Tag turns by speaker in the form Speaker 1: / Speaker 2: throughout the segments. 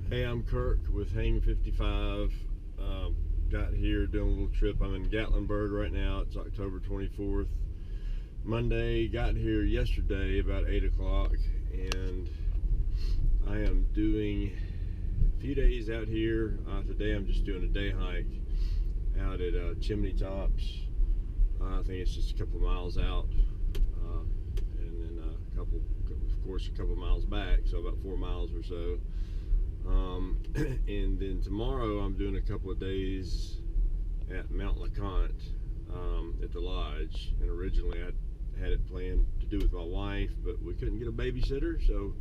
Speaker 1: Hey, I'm Kirk with Hang 55. Got here doing a little trip. I'm in Gatlinburg right now. It's October 24th. Monday, got here yesterday about 8 o'clock, and I am doing a few days out here. Today I'm just doing a day hike out at Chimney Tops. I think it's just a couple miles out, and then a couple miles back, so about 4 miles or so. And then tomorrow I'm doing a couple of days at Mount LeConte at the lodge. And originally I had it planned to do with my wife, but we couldn't get a babysitter, so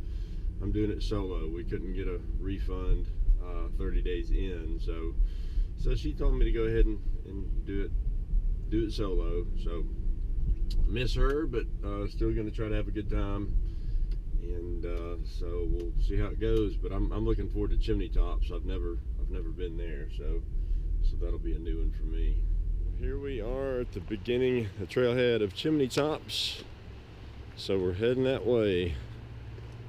Speaker 1: I'm doing it solo. We couldn't get a refund 30 days in, so she told me to go ahead and do it solo. So I miss her, but still going to try to have a good time. And so we'll see how it goes, but I'm looking forward to Chimney Tops. I've never been there, so that'll be a new one for me. Here we are at the beginning, the trailhead of Chimney Tops. So we're heading that way.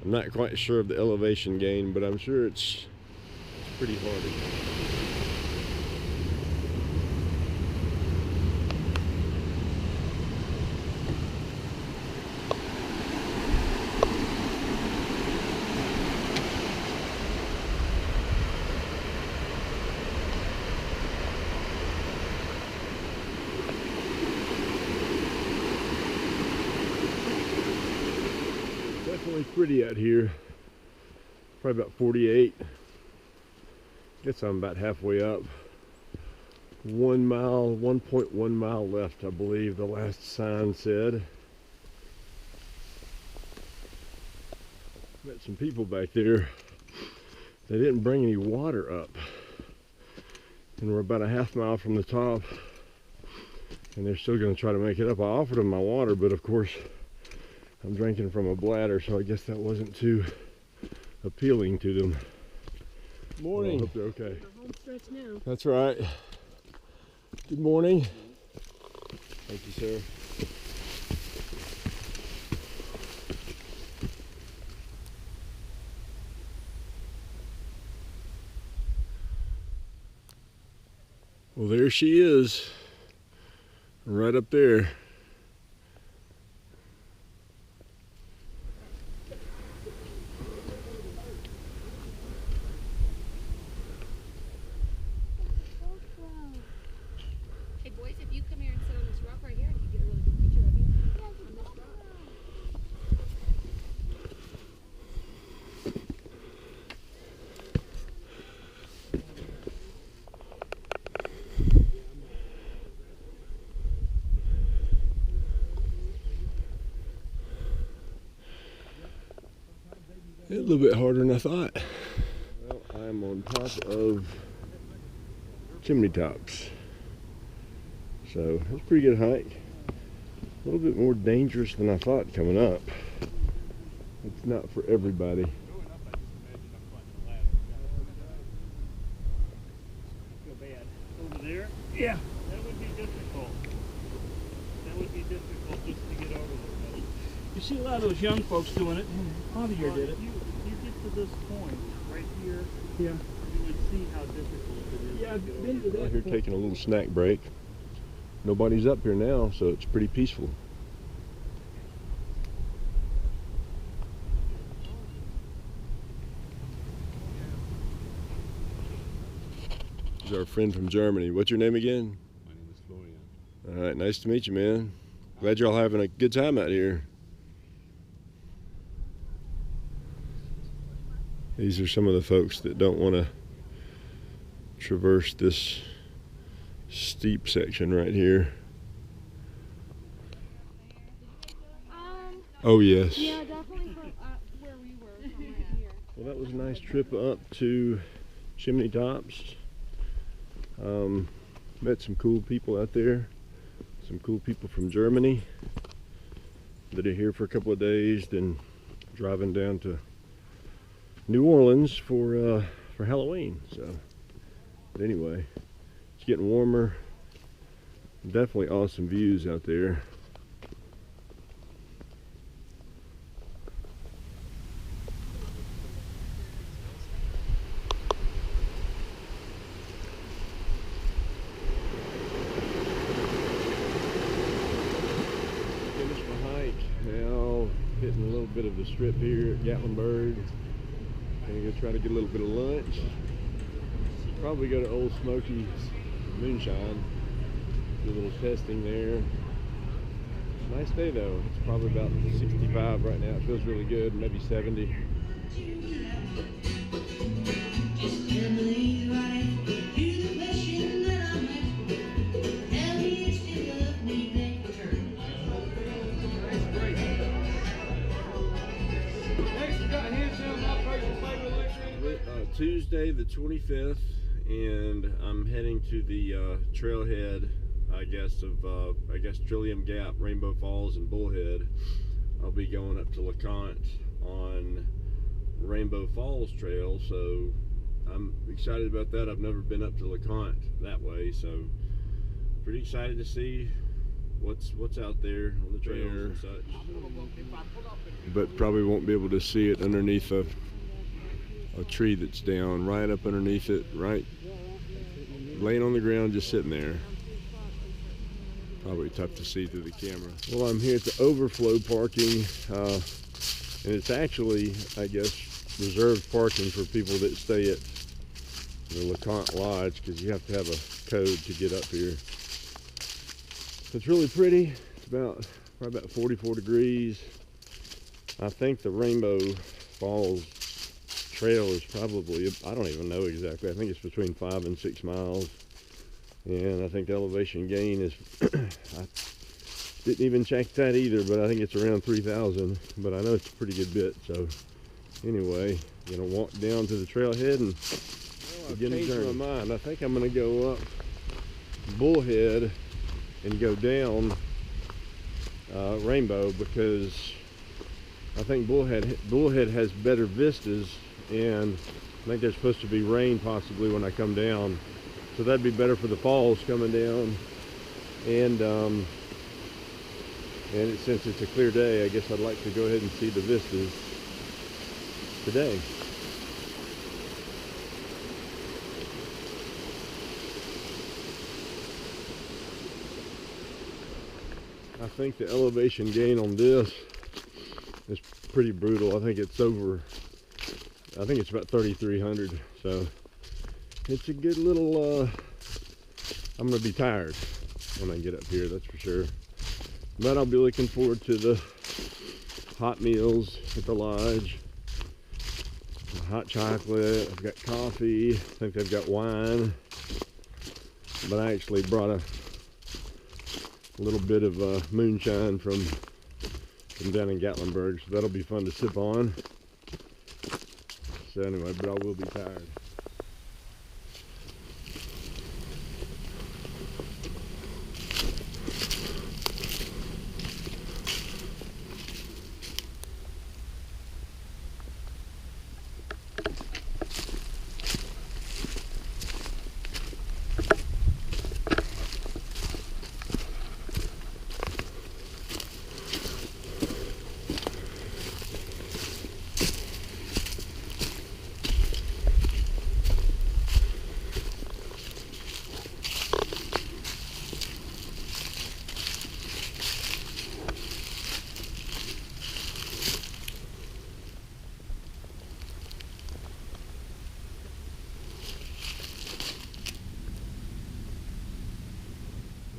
Speaker 1: I'm not quite sure of the elevation gain, but I'm sure it's pretty hardy. Definitely pretty out here. Probably about 48. Guess I'm about halfway up. 1 mile, 1.1 mile left, I believe the last sign said. Met some people back there. They didn't bring any water up. And we're about a half mile from the top. And they're still going to try to make it up. I offered them my water, but of course I'm drinking from a bladder, so I guess that wasn't too appealing to them. Morning. Well, I hope they're okay.
Speaker 2: We're home stretch now.
Speaker 1: That's right. Good morning. Thank you, sir. Well, there she is, right up there. A little bit harder than I thought. Well, I'm on top of Chimney Tops. So it's a pretty good hike. A little bit more dangerous than I thought coming up. It's not for everybody.
Speaker 3: Feel bad. Over there? Yeah. That would be difficult. That would be difficult just to get over there. You see a lot of those young folks doing it. Javier did it. If you get to this point right here, yeah, you would see how difficult it is. Yeah, I've been to that.
Speaker 1: Out here taking a little snack break. Nobody's up here now, so it's pretty peaceful. This is our friend from Germany. What's your name again?
Speaker 4: My name is Florian.
Speaker 1: All right, nice to meet you, man. Glad you're all having a good time out here. These are some of the folks that don't want to traverse this steep section right here. Oh, yes.
Speaker 2: Yeah, definitely from where we were, from right here.
Speaker 1: Well, that was a nice trip up to Chimney Tops. Met some cool people out there. Some cool people from Germany that are here for a couple of days, then driving down to New Orleans for Halloween. So, but anyway, it's getting warmer. Definitely awesome views out there. bit of the strip here at Gatlinburg. Gonna go try to get a little bit of lunch. Probably go to Old Smoky's Moonshine. Do a little testing there. Nice day though. It's probably about 65 right now. It feels really good, maybe 70. Tuesday the 25th, and I'm heading to the trailhead, I guess Trillium Gap, Rainbow Falls, and Bullhead. I'll be going up to LeConte on Rainbow Falls Trail, so I'm excited about that. I've never been up to LeConte that way, so pretty excited to see what's out there on the trails and such. But probably won't be able to see it underneath a tree that's down right up underneath it, right laying on the ground, just sitting there. Probably tough to see through the camera. Well, I'm here at the overflow parking, and it's actually, I guess, reserved parking for people that stay at the LeConte Lodge, because you have to have a code to get up here. So it's really pretty. It's probably about 44 degrees. I think the Rainbow Falls trail is probably, I don't even know exactly, I think it's between 5 and 6 miles, and I think the elevation gain is I didn't even check that either, but I think it's around 3,000, but I know it's a pretty good bit. So anyway, gonna walk down to the trailhead and begin the journey. My mind, I think I'm gonna go up Bullhead and go down Rainbow, because I think Bullhead has better vistas, and I think there's supposed to be rain possibly when I come down, so that'd be better for the falls coming down. And since it's a clear day, I guess I'd like to go ahead and see the vistas today. I think the elevation gain on this is pretty brutal. I think it's about 3,300, so it's a good little, I'm going to be tired when I get up here, that's for sure. But I'll be looking forward to the hot meals at the lodge. Hot chocolate, I've got coffee, I think they've got wine. But I actually brought a little bit of moonshine from down in Gatlinburg, so that'll be fun to sip on. So anyway, but I will be tired.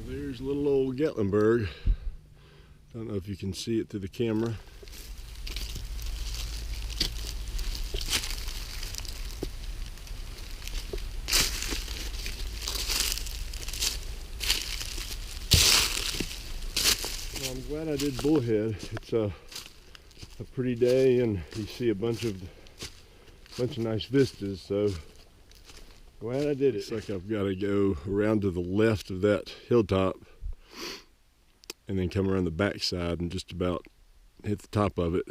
Speaker 1: There's little old Gatlinburg. Don't know if you can see it through the camera. Well, I'm glad I did Bullhead. It's a pretty day, and you see a bunch of nice vistas, so glad I did it. Looks like I've got to go around to the left of that hilltop and then come around the backside and just about hit the top of it.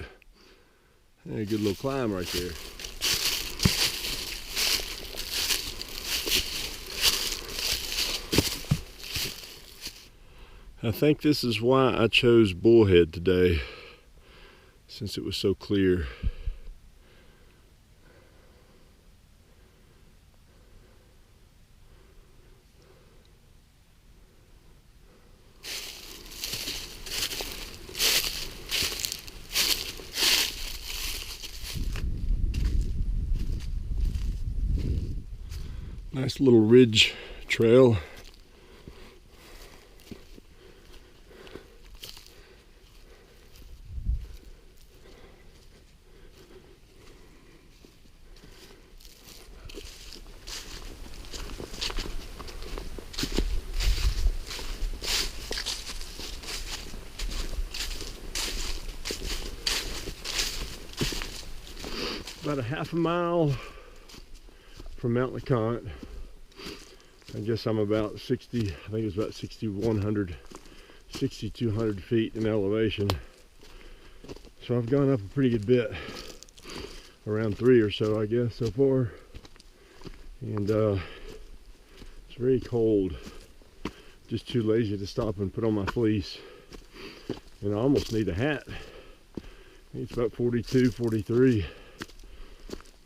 Speaker 1: A good little climb right there. I think this is why I chose Bullhead today, since it was so clear. Nice little ridge trail. About a half a mile from Mount LeConte. I guess I'm about 60, I think it's about 6,200 feet in elevation. So I've gone up a pretty good bit, around 3 or so I guess so far. And it's very cold. Just too lazy to stop and put on my fleece. And I almost need a hat. I think it's about 42, 43.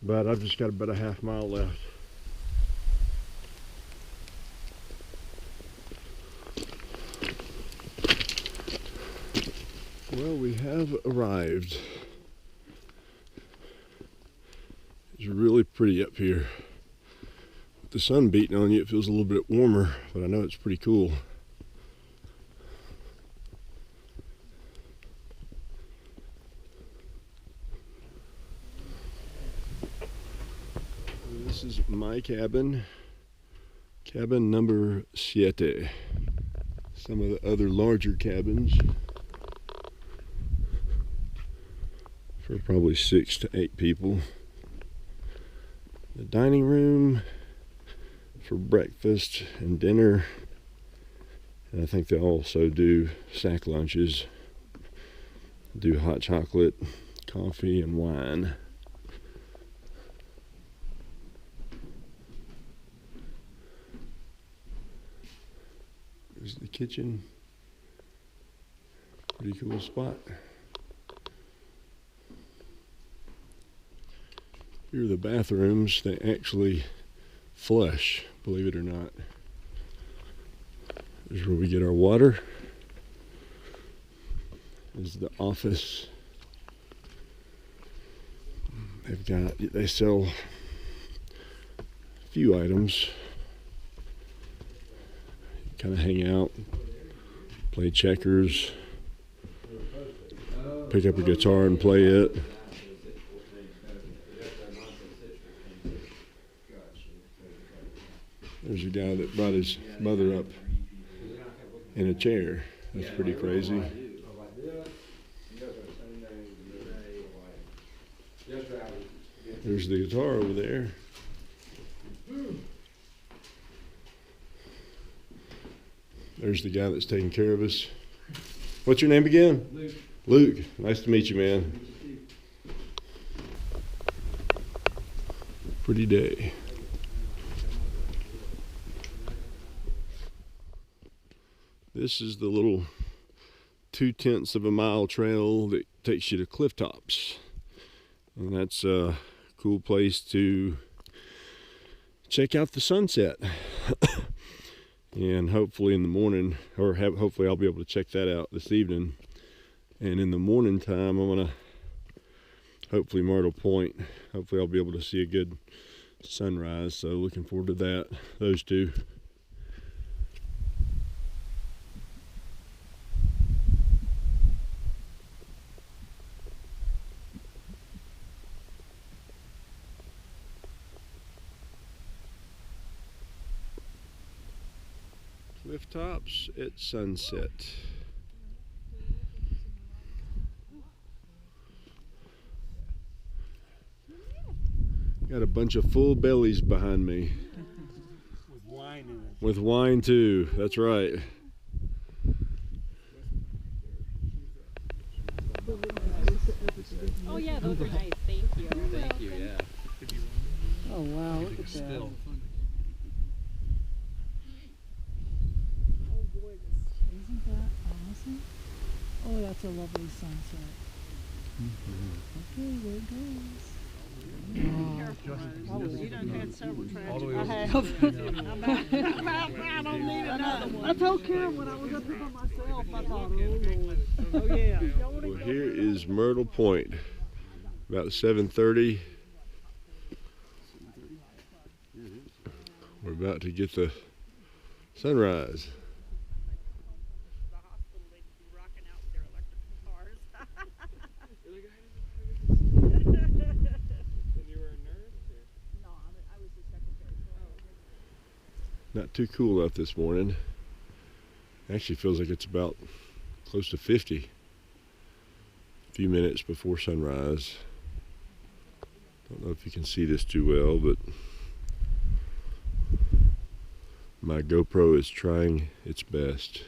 Speaker 1: But I've just got about a half mile left. Well, we have arrived. It's really pretty up here. With the sun beating on you, it feels a little bit warmer, but I know it's pretty cool. This is my cabin, cabin number 7. Some of the other larger cabins for probably 6 to 8 people. The dining room for breakfast and dinner, and I think they also do sack lunches, do hot chocolate, coffee, and wine. There's the kitchen. Pretty cool spot. Here are the bathrooms. They actually flush, believe it or not. There's where we get our water. This is the office. They sell a few items. Kind of hang out, play checkers, pick up a guitar and play it. There's a guy that brought his mother up in a chair. That's pretty crazy. There's the guitar over there. There's the guy that's taking care of us. What's your name again?
Speaker 4: Luke.
Speaker 1: Luke. Nice to meet you, man. Pretty day. This is the little 2/10 of a mile trail that takes you to cliff tops. And that's a cool place to check out the sunset. And hopefully in the morning, hopefully I'll be able to check that out this evening. And in the morning time, I'm gonna hopefully Myrtle Point. Hopefully I'll be able to see a good sunrise. So looking forward to that. Those two. Cliff tops at sunset. Got a bunch of full bellies behind me.
Speaker 3: With wine in it.
Speaker 1: With wine too, that's right.
Speaker 2: Oh yeah, those are nice. Thank you.
Speaker 4: Thank you, yeah.
Speaker 3: Oh wow, look at that.
Speaker 2: Oh boy,
Speaker 5: Isn't that awesome? Oh, that's a lovely sunset. Okay, there it goes.
Speaker 2: you done had several tragedies.
Speaker 5: I have.
Speaker 2: I don't need another one.
Speaker 5: I told Karen when I was up here by myself, I thought, oh Lord.
Speaker 2: Oh yeah.
Speaker 1: Well, here is Myrtle Point. About 7:30. We're about to get the sunrise.
Speaker 2: The hospital, they'd be rocking out with their electric guitars.
Speaker 3: And you were a nurse?
Speaker 2: No, I was the secretary.
Speaker 1: Not too cool out this morning. Actually feels like it's about close to 50. A few minutes before sunrise. Don't know if you can see this too well, but my GoPro is trying its best.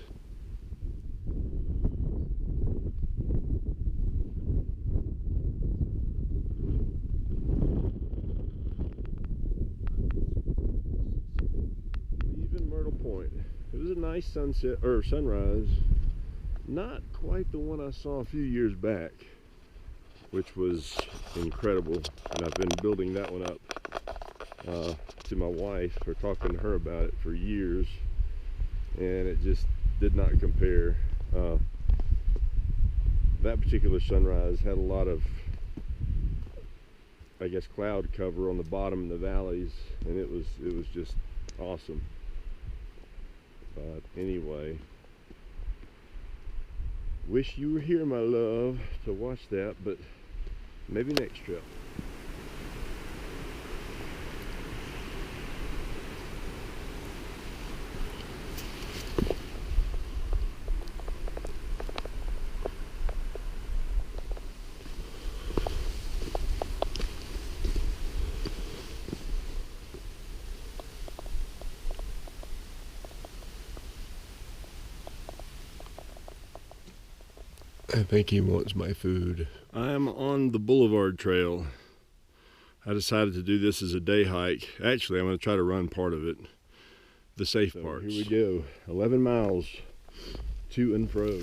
Speaker 1: Leaving Myrtle Point. It was a nice sunset or sunrise. Not quite the one I saw a few years back, which was incredible. And I've been building that one up to my wife, or talking to her about it for years, and it just did not compare. That particular sunrise had a lot of, I guess, cloud cover on the bottom in the valleys, and it was just awesome. But anyway, wish you were here, my love, to watch that, but maybe next trip. I think he wants my food. I'm on the Boulevard trail. I decided to do this as a day hike. Actually, I'm going to try to run part of it, the safe parts. Here we go, 11 miles to and fro.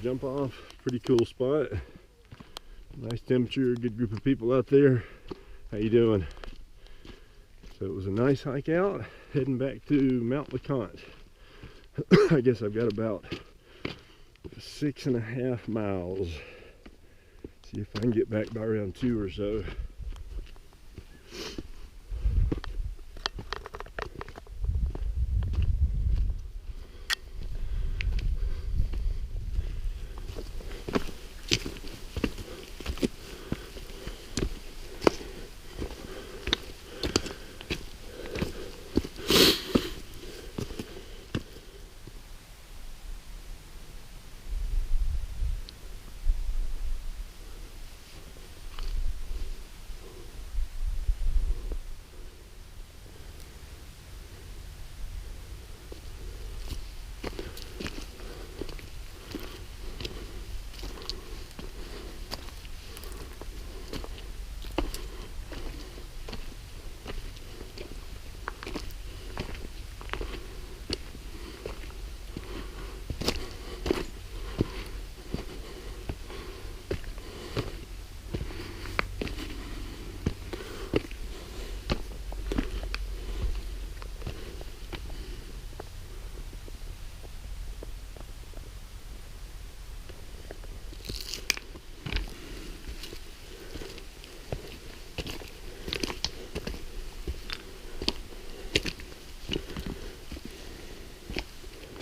Speaker 1: Jump off, pretty cool spot, nice temperature, good group of people out there. How you doing? So it was a nice hike out, heading back to Mount LeConte. I guess I've got about 6.5 miles. See if I can get back by around 2 or so.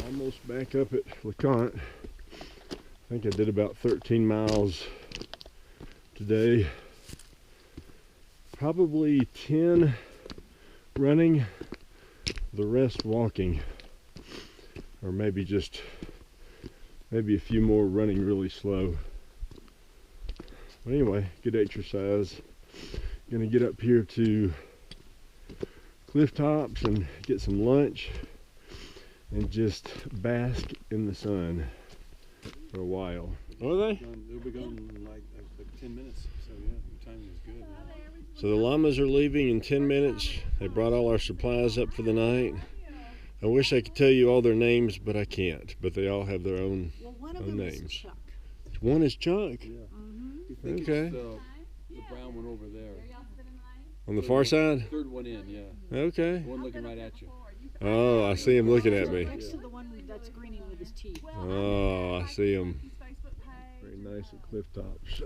Speaker 1: Almost back up at LeConte. I think I did about 13 miles today. Probably 10 running, the rest walking. or maybe a few more running really slow. But anyway, good exercise. Gonna get up here to cliff tops and get some lunch and just bask in the sun for a while. Are they?
Speaker 4: They'll be gone in like 10 minutes. So yeah, the timing is good.
Speaker 1: So the llamas are leaving in 10 minutes. They brought all our supplies up for the night. I wish I could tell you all their names, but I can't. But they all have their own,
Speaker 2: Well, one of
Speaker 1: own
Speaker 2: them is
Speaker 1: names.
Speaker 2: Chuck.
Speaker 1: One is Chuck.
Speaker 4: Yeah.
Speaker 2: Mm-hmm.
Speaker 4: You think
Speaker 1: Okay.
Speaker 4: it's the brown one over there.
Speaker 1: On the far side?
Speaker 4: Third one in, yeah.
Speaker 1: Okay.
Speaker 4: The one looking right at you.
Speaker 1: Oh, I see him looking at me.
Speaker 2: Next to the one that's grinning with his teeth.
Speaker 1: Oh, I see him. Very nice at cliff tops.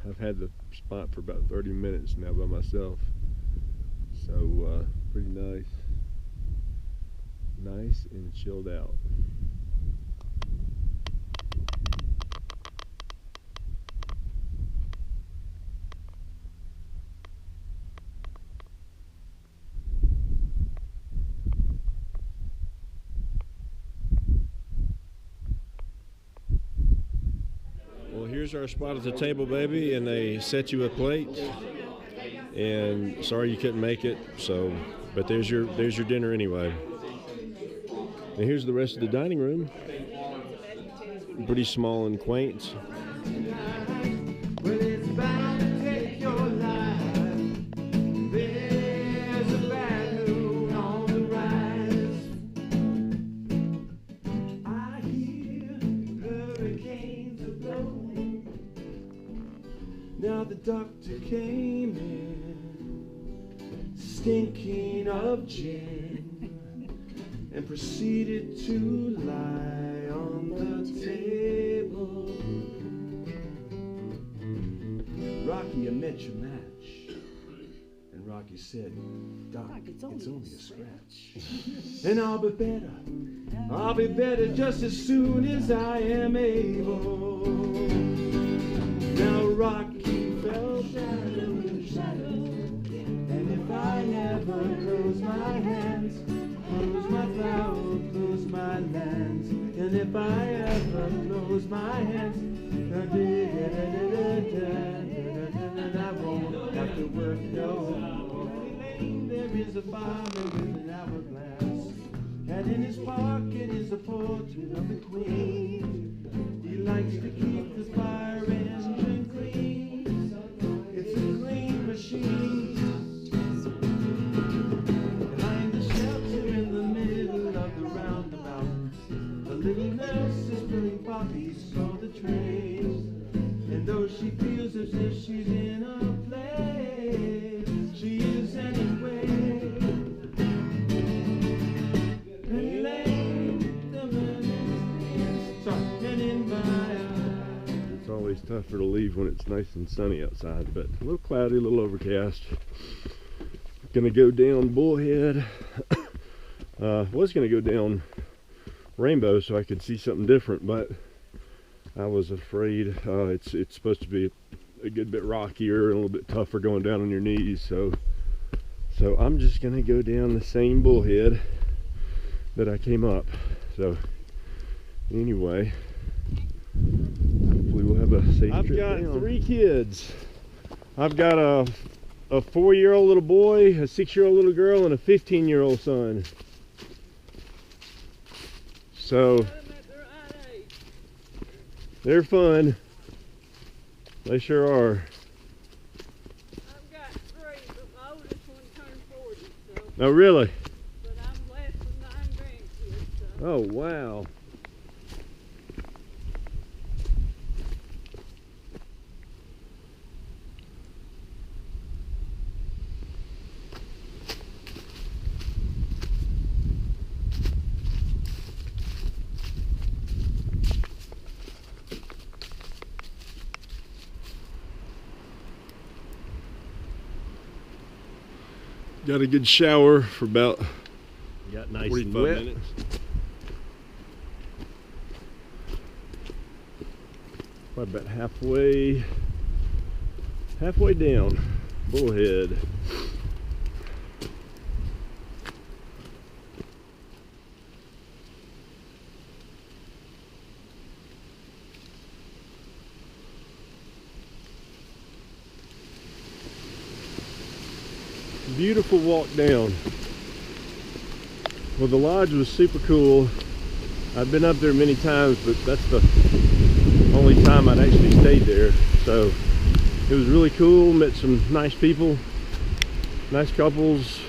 Speaker 1: I've had the spot for about 30 minutes now by myself. So, pretty nice. Nice and chilled out. Well, here's our spot at the table, baby, and they set you a plate. And sorry you couldn't make it, but there's your dinner anyway. And here's the rest of the dining room. Pretty small and quaint.
Speaker 6: Well, it's bound to take your life. There's a bad moon on the rise. I hear hurricanes are blowing. Now the doctor came in, stinking of gin, and proceeded to lie on the table. Rocky, I met your match. And Rocky said, Doc, it's only a scratch. And I'll be better just as soon as I am able. Now Rocky fell shadow to shadow. And if I never close my hands, close my plow, close my lands, and if I ever close my hands, I won't have to work no more. There is a farmer with an hourglass, and in his pocket is a portrait of the Queen. He likes to keep the fire engine clean. It's a clean machine. Behind the shelter in the middle of the roundabout, a little nurse is putting poppies for the train. And though she feels as if she's in a play, she is anyway.
Speaker 1: It's always tougher to leave when it's nice and sunny outside, but a little cloudy, a little overcast. Gonna go down Bullhead. Was gonna go down Rainbow so I could see something different, but I was afraid it's supposed to be a good bit rockier and a little bit tougher going down on your knees, so I'm just gonna go down the same Bullhead that I came up. So anyway, hopefully we'll have a safe trip down. I've got 3 kids. I've got a 4-year-old little boy, a 6-year-old little girl, and a 15-year-old son. So they're fun. They sure are.
Speaker 2: I've got 3, but my oldest one turned 40, so.
Speaker 1: Oh, really?
Speaker 2: But I'm blessed with 9 grandkids, so.
Speaker 1: Oh, wow. Got a good shower for about
Speaker 7: Got nice
Speaker 1: 45
Speaker 7: and wet.
Speaker 1: minutes. Probably about halfway down Bullhead. beautiful walk down. Well, the lodge was super cool. I've been up there many times, but that's the only time I'd actually stayed there. So it was really cool. Met some nice people, nice couples.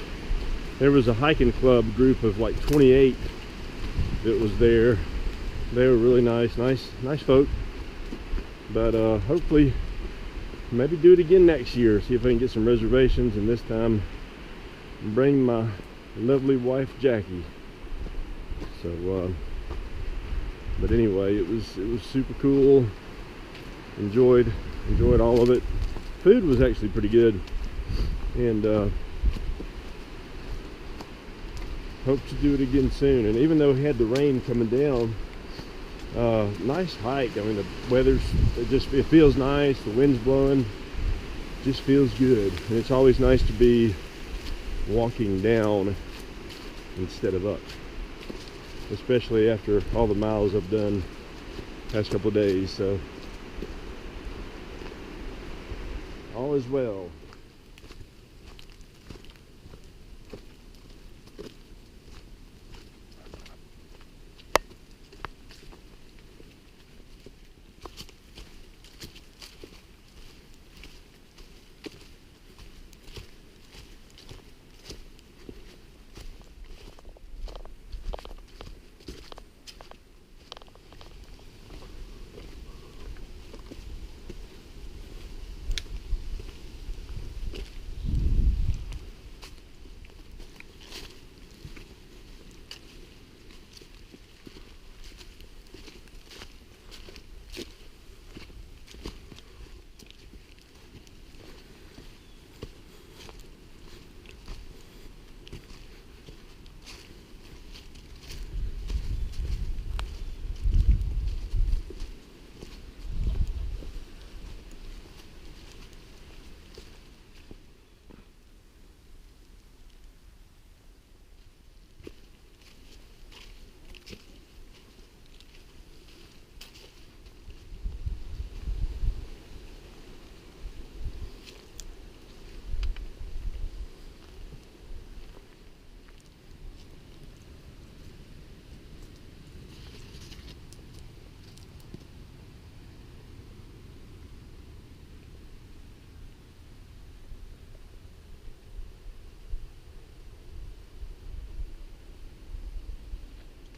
Speaker 1: There was a hiking club group of like 28 that was there. They were really nice folk. But hopefully maybe do it again next year, see if I can get some reservations, and this time bring my lovely wife Jackie. So but anyway, it was super cool. Enjoyed all of it. Food was actually pretty good, and hope to do it again soon. And even though we had the rain coming down, nice hike. I mean, the weather's, it feels nice. The wind's blowing, just feels good. And it's always nice to be walking down instead of up, especially after all the miles I've done past couple of days. So all is well.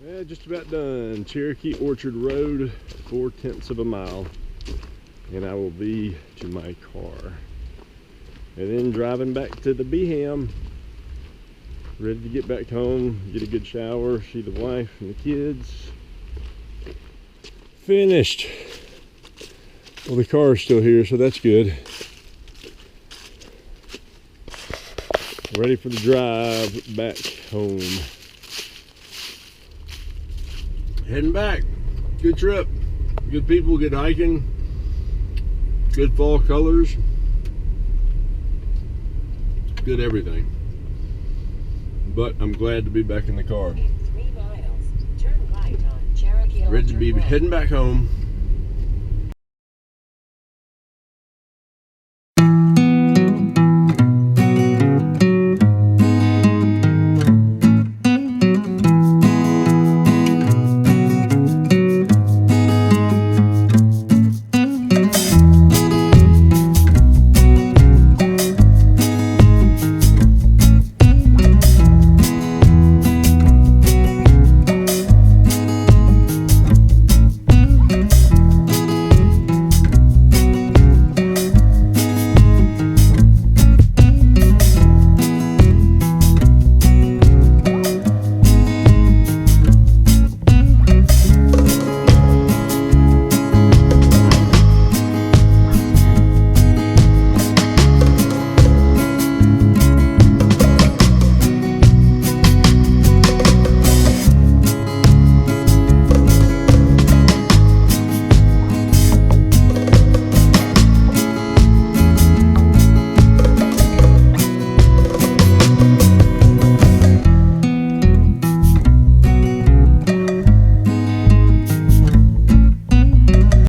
Speaker 1: Yeah, just about done. Cherokee Orchard Road, 4/10 of a mile, and I will be to my car. And then driving back to the Beham, ready to get back home, get a good shower, see the wife and the kids. Finished. Well, the car is still here, so that's good. Ready for the drive back home. Heading back. Good trip. Good people, good hiking. Good fall colors. Good everything. But I'm glad to be back in the car.
Speaker 7: In 3 miles, turn right on Cherokee
Speaker 1: Ready to be
Speaker 7: Orchard Road.
Speaker 1: heading back home.